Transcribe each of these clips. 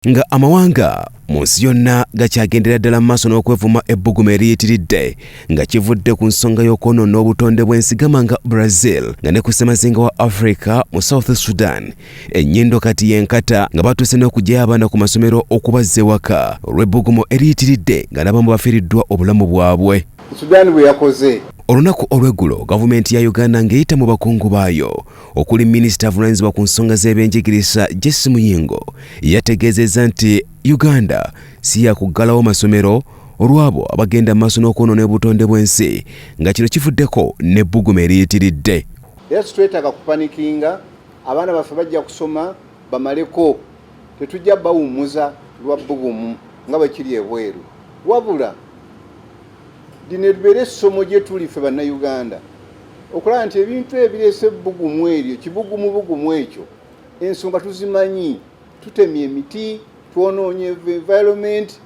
Nga amawanga munsi yonna gakyagendera ddala maaso n'okwevuma ebbugumu eriyitiridde nga kivudde ku nsonga y'okwonoona obutonde bw'ensigama nga Brazil nga ne ku ssemazinga wa Africa mu South Sudan ennyindo kati y'enkata nga batuuse n'okugyayo abaana ku masomero okubazza ewaka olw'ebbugumu eriyitiridde nga n'abamu bafiiriddwa obulamu bwabwe. Sudan bwe yakoze olunaku olw'eggulo gavumenti ya Uganda ng'eyita mu bakungu baayo okuli minisita avunaanyizibwa ku nsonga z'ebyenjigiriza Bujjingo yategeezezza nti Uganda si yakuggalawo masomero olw'abo abagenda maaso n'okwonoona obutonde bw'ensi nga kino kivuddeko n'ebbugumu eriyitiridde. era twetaaga kupanikinga abaana baffe bajja kusoma bamaleko tetujja bawummuza lwa bbugumu nga bwe kiri ebweru wabula dine lubeere essomo gye tuli ffe bannayuganda okulaba nti ebintu ebireese ebbugumu eryo kibugumu ekyo ensonga tuzimanyi tutemye emiti twonoonye environment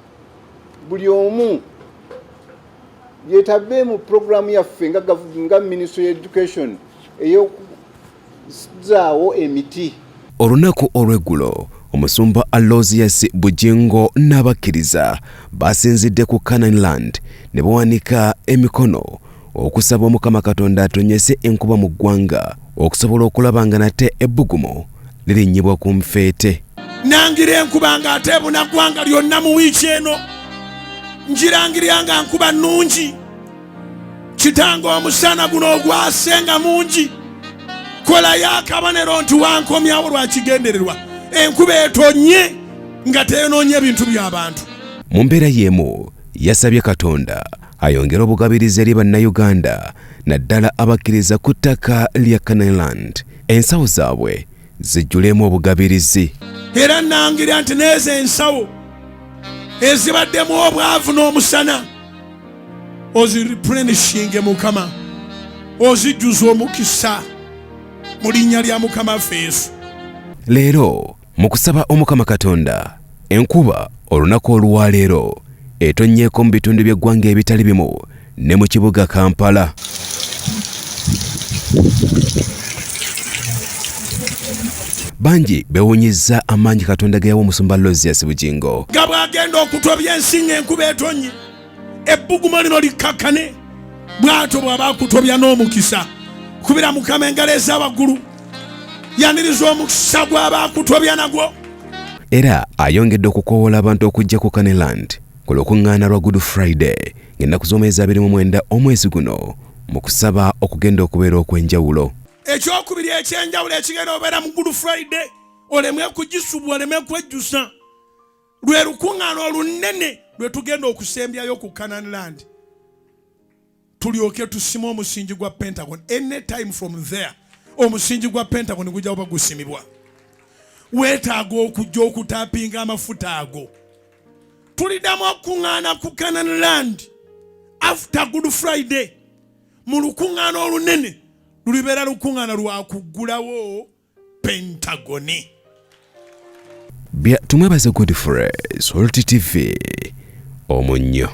buli omu yeetabe mu programu yaffe nga Ministry of Education ey'okuzaawo emiti. Olunaku olw'eggulo omusumba Alozias Bujjingo n'abakkiriza basinzidde ku Canaan Land ne bawanika emikono okusaba Omukama Katonda atonnyese enkuba mu ggwanga okusobola okulaba nga nate ebbugumu lirinnyibwa ku nfeete. Nangira enkuba ng'ate buna ggwanga lyonna mu wiiki eno njirangirira nga nkuba nnungi kitange omusana guno ogwasenga mungi kolayo akabonero nti wankomyawo lwa kigendererwa enkuba etonye nga teyonoonye ebintu by'abantu. Mu mbeera y'emu yasabye Katonda ayongere obugabirizi eri bannayuganda naddala abakkiriza ku ttaka lya Canaan Land ensawo zaabwe zijjulemu obugabirizi. Era nangira nti n'ezo ensawo ezibaddemu obwavu n'omusana ozireplenishinge Mukama ozijjuza omukisa mu linnya lya Mukama Yesu. Leero mu kusaba Omukama Katonda enkuba olunaku olwaleero etonnyeko mu bitundu by'eggwanga ebitali bimu ne mu kibuga Kampala. Bangi bewunyizza amaanyi Katonda ge yawa omusumba Alozias Bujjingo. Nga bw'agenda okutobya ensinga enkuba etonye ebbugumu lino likkakkane bw'atyo bw'aba akutobya n'omukisa kubira Mukama engalo ez'awaggulu yaniriza omukisa gw'aba akutobya nagwo. Era ayongedde okukoowoola abantu okujja ku Canaan Land ku lukuŋŋaana lwa Good Friday ng'ennaku z'omwezi 29 omwezi guno mu kusaba okugenda okubeera okw'enjawulo. Ekyokubiri ekyenjawulo ekigenda obeera mu Good Friday olemwe kugisubwa oleme kwejjusa lwe lukuŋŋaana olunene lwe tugenda okusembyayo ku Canaan Land tulyoke tusime omusingi gwa Pentagon. Any time from there omusingi gwa Pentagon gujja oba gusimibwa. Weetaaga okujja okutaapinga amafuta ago. Tuliddamu okuŋŋaana ku Canaan Land after Good Friday mu lukuŋŋaana olunene lulibeera lukuŋŋaana lwa kuggulawo Pentagoni. Tumwebaze Godfrey, Salt TV, Omunnyo.